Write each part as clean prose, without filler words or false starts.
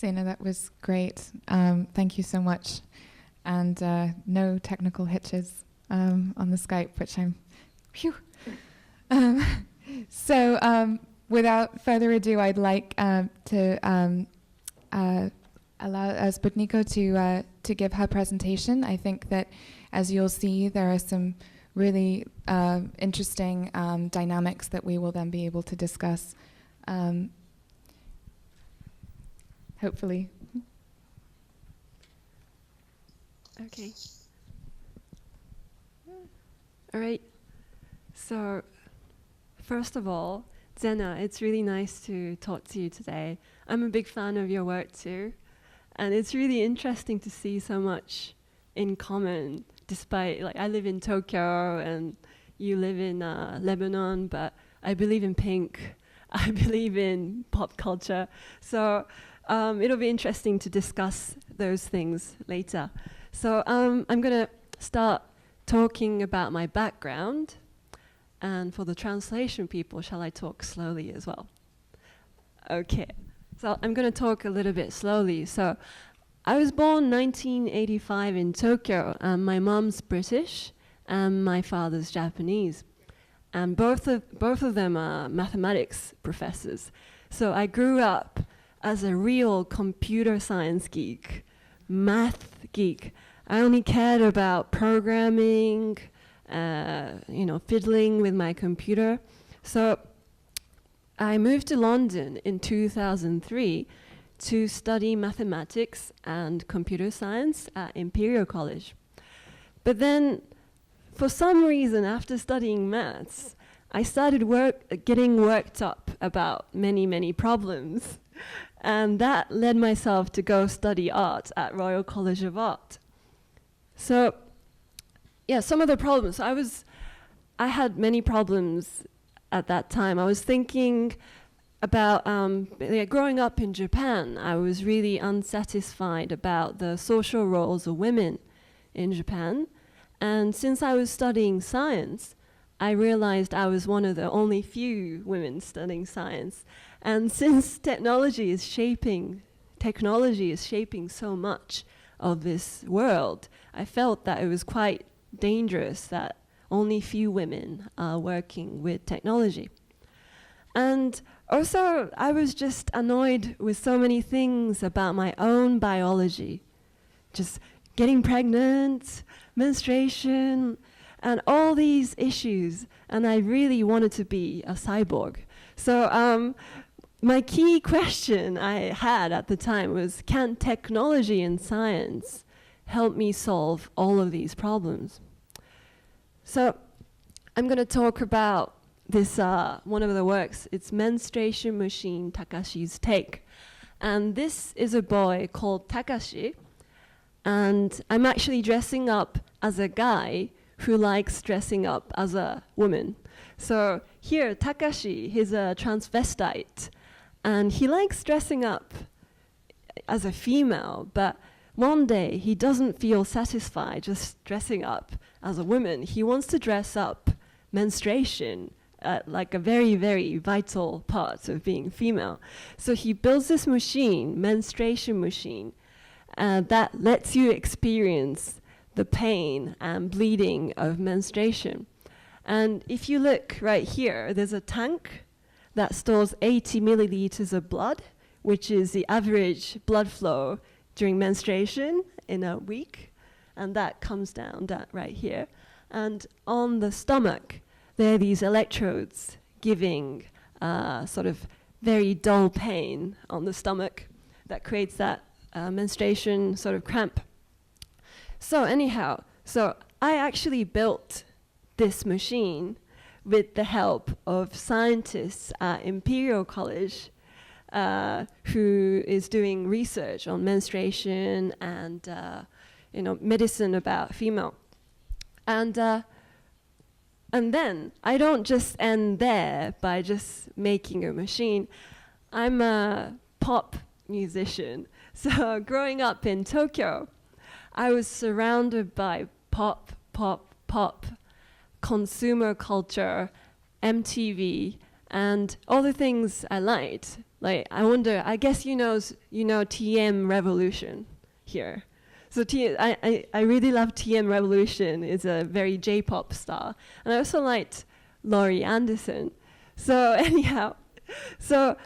Sena, that was great. Thank you so much. And no technical hitches on the Skype, which I'm, phew. So without further ado, I'd like to allow Sputniko to give her presentation. I think that, as you'll see, there are some really interesting dynamics that we will then be able to discuss, hopefully. Okay. All right. So, first of all, Zena, it's really nice to talk to you today. I'm a big fan of your work too. And it's really interesting to see so much in common, despite, like, I live in Tokyo and you live in Lebanon, but I believe in pink. I believe in pop culture. So it'll be interesting to discuss those things later. So I'm going to start talking about my background. And for the translation people, shall I talk slowly as well? Okay. So I'm going to talk a little bit slowly. So I was born 1985 in Tokyo. My mom's British and my father's Japanese. And both of them are mathematics professors. So I grew up as a real computer science geek, math geek. I only cared about programming, fiddling with my computer. So I moved to London in 2003 to study mathematics and computer science at Imperial College. But then, for some reason, after studying maths, I started getting worked up about many, many problems. And that led myself to go study art at Royal College of Art. So, yeah, some of the problems. I had many problems at that time. I was thinking about growing up in Japan. I was really unsatisfied about the social roles of women in Japan. And since I was studying science, I realized I was one of the only few women studying science. And since technology is shaping so much of this world, I felt that it was quite dangerous that only few women are working with technology. And also, I was just annoyed with so many things about my own biology. Just getting pregnant, menstruation, and all these issues. And I really wanted to be a cyborg. So my key question I had at the time was, can technology and science help me solve all of these problems? So I'm going to talk about this, one of the works. It's Menstruation Machine, Takashi's Take. And this is a boy called Takashi. And I'm actually dressing up as a guy who likes dressing up as a woman. So here, Takashi, he's a transvestite. And he likes dressing up as a female, but one day he doesn't feel satisfied just dressing up as a woman. He wants to dress up menstruation, like a very, very vital part of being female. So he builds this machine, menstruation machine, that lets you experience the pain and bleeding of menstruation. And if you look right here, there's a tank that stores 80 milliliters of blood, which is the average blood flow during menstruation in a week. And that comes down right here. And on the stomach, there are these electrodes giving sort of very dull pain on the stomach that creates that menstruation sort of cramp. So anyhow, so I actually built this machine with the help of scientists at Imperial College who is doing research on menstruation and medicine about female. And then I don't just end there by just making a machine. I'm a pop musician. So growing up in Tokyo, I was surrounded by pop, consumer culture, MTV, and all the things I liked Like, I wonder, I guess you know TM Revolution here. So I really love TM Revolution. It's a very J-pop star. And I also liked Laurie Anderson. So anyhow, so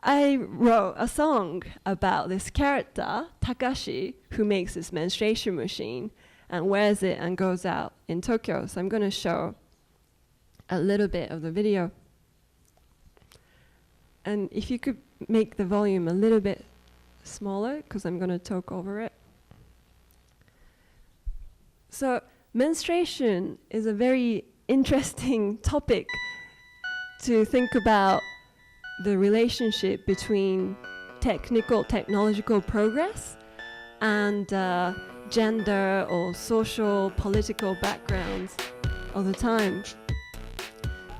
I wrote a song about this character, Takashi, who makes this menstruation machine and wears it and goes out in Tokyo. So I'm going to show a little bit of the video. And if you could make the volume a little bit smaller, because I'm going to talk over it. So menstruation is a very interesting topic to think about the relationship between technological progress and gender or social, political backgrounds all the time.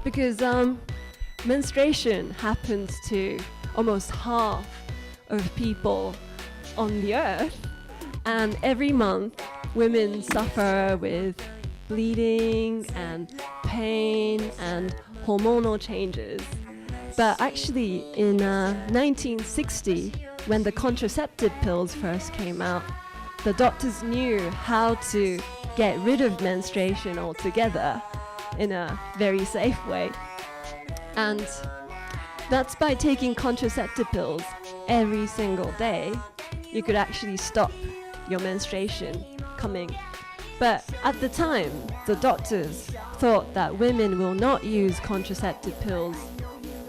Because menstruation happens to almost half of people on the earth, and every month women suffer with bleeding and pain and hormonal changes. But actually in 1960, when the contraceptive pills first came out, the doctors knew how to get rid of menstruation altogether in a very safe way. And that's by taking contraceptive pills every single day. You could actually stop your menstruation coming. But at the time, the doctors thought that women will not use contraceptive pills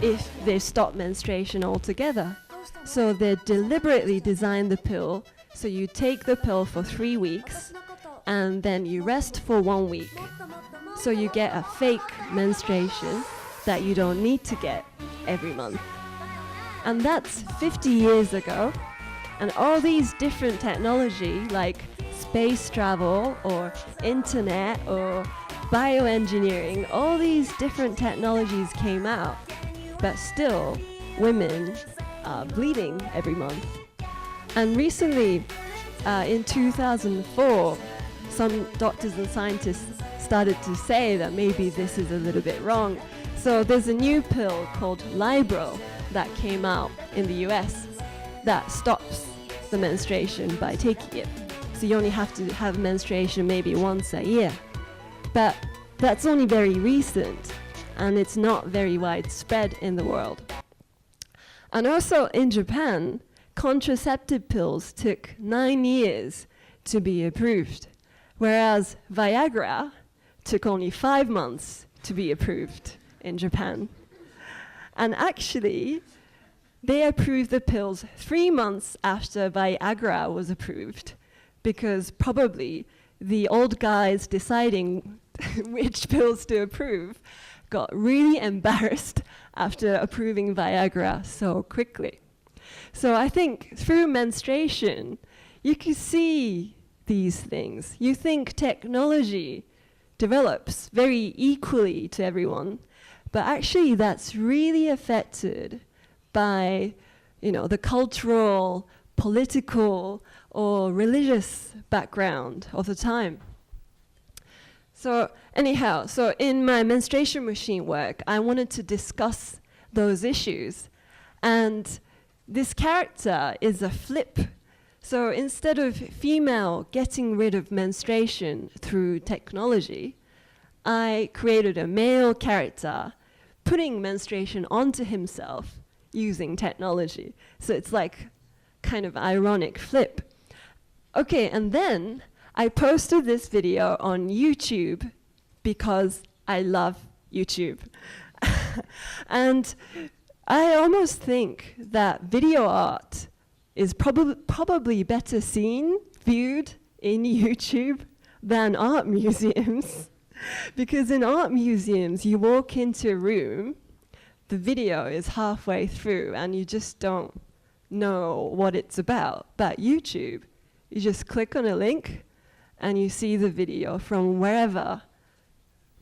if they stop menstruation altogether. So they deliberately designed the pill so you take the pill for 3 weeks and then you rest for 1 week. So you get a fake menstruation that you don't need to get every month. And that's 50 years ago. And all these different technology like space travel or internet or bioengineering, all these different technologies came out. But still, women are bleeding every month. And recently, in 2004, some doctors and scientists started to say that maybe this is a little bit wrong. So there's a new pill called Libro that came out in the US that stops the menstruation by taking it. So you only have to have menstruation maybe once a year. But that's only very recent, and it's not very widespread in the world. And also in Japan, contraceptive pills took 9 years to be approved, whereas Viagra took only 5 months to be approved in Japan. And actually, they approved the pills 3 months after Viagra was approved, because probably the old guys deciding which pills to approve got really embarrassed after approving Viagra so quickly. So I think through menstruation, you can see these things. You think technology develops very equally to everyone, but actually that's really affected by, the cultural, political, or religious background of the time. So anyhow, so in my menstruation machine work, I wanted to discuss those issues. And this character is a flip. So instead of female getting rid of menstruation through technology, I created a male character putting menstruation onto himself using technology. So it's like kind of ironic flip. Okay, and then I posted this video on YouTube because I love YouTube. And I almost think that video art is probably better seen, viewed in YouTube than art museums. Because in art museums, you walk into a room, the video is halfway through and you just don't know what it's about. But YouTube, you just click on a link and you see the video from wherever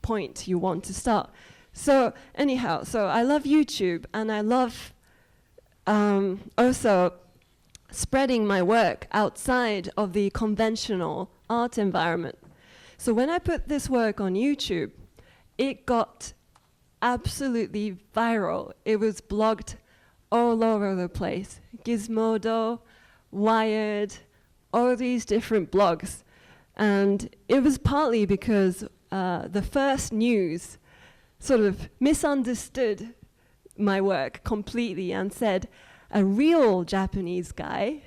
point you want to start. So anyhow, so I love YouTube, and I love also spreading my work outside of the conventional art environment. So when I put this work on YouTube, it got absolutely viral. It was blogged all over the place. Gizmodo, Wired, all these different blogs. And it was partly because the first news sort of misunderstood my work completely and said a real Japanese guy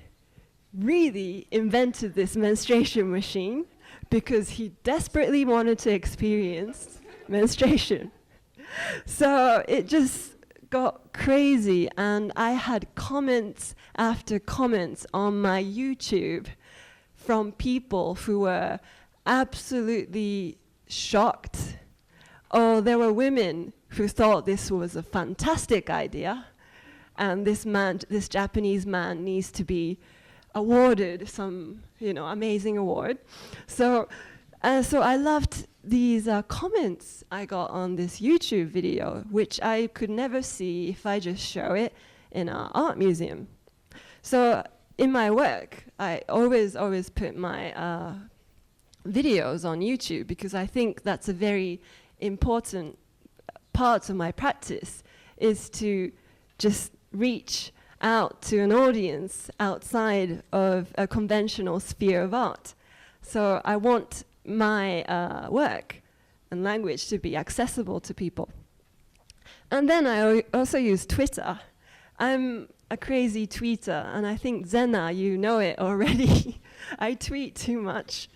really invented this menstruation machine because he desperately wanted to experience menstruation. So it just got crazy, and I had comments after comments on my YouTube from people who were absolutely shocked. Oh, there were women who thought this was a fantastic idea, and this Japanese man needs to be awarded some, amazing award. So I loved these comments I got on this YouTube video, which I could never see if I just show it in an art museum. So in my work, I always put my videos on YouTube because I think that's a very important part of my practice, is to just reach out to an audience outside of a conventional sphere of art. So I want my work and language to be accessible to people. And then I also use Twitter. I'm a crazy tweeter, and I think Zena, you know it already. I tweet too much.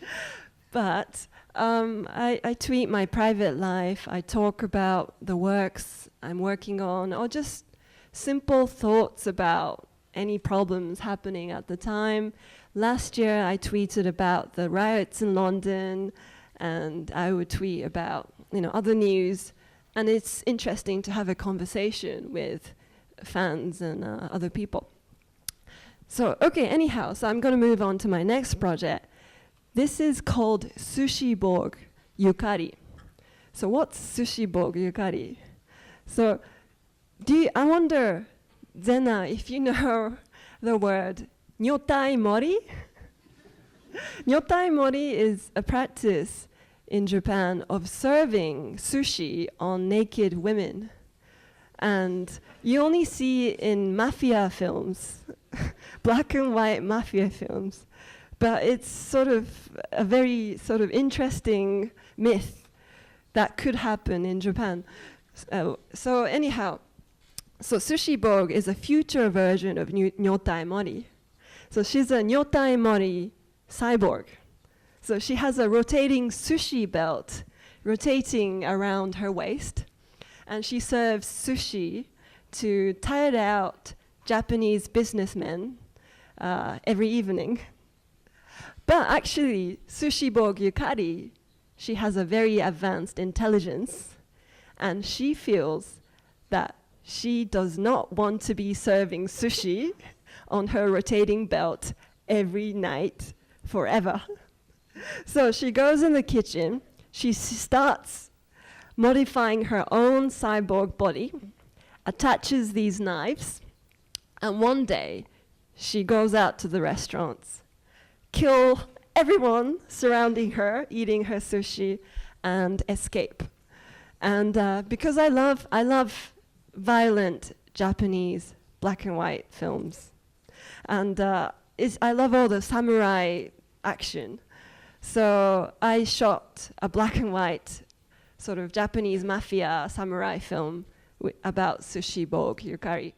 But I tweet my private life. I talk about the works I'm working on, or just simple thoughts about any problems happening at the time. Last year, I tweeted about the riots in London, and I would tweet about, other news. And it's interesting to have a conversation with fans and other people. So, okay, anyhow, so I'm going to move on to my next project. This is called Sushiborg Yukari. So what's Sushiborg Yukari? So I wonder, Zena, if you know the word nyotai mori? Nyotai mori is a practice in Japan of serving sushi on naked women. And you only see it in mafia films, black and white mafia films. But it's sort of a very sort of interesting myth that could happen in Japan. So anyhow, Sushiborg is a future version of Nyotai Mori. So she's a Nyotai Mori cyborg. So she has a rotating sushi belt rotating around her waist, and she serves sushi to tired out Japanese businessmen every evening. But actually, Sushiborg Yukari, she has a very advanced intelligence, and she feels that she does not want to be serving sushi on her rotating belt every night forever. So she goes in the kitchen, she starts modifying her own cyborg body, attaches these knives, and one day she goes out to the restaurants, kill everyone surrounding her, eating her sushi, and escape. And because I love violent Japanese black and white films, and I love all the samurai action. So I shot a black and white sort of Japanese mafia samurai film about Sushiborg Yukari.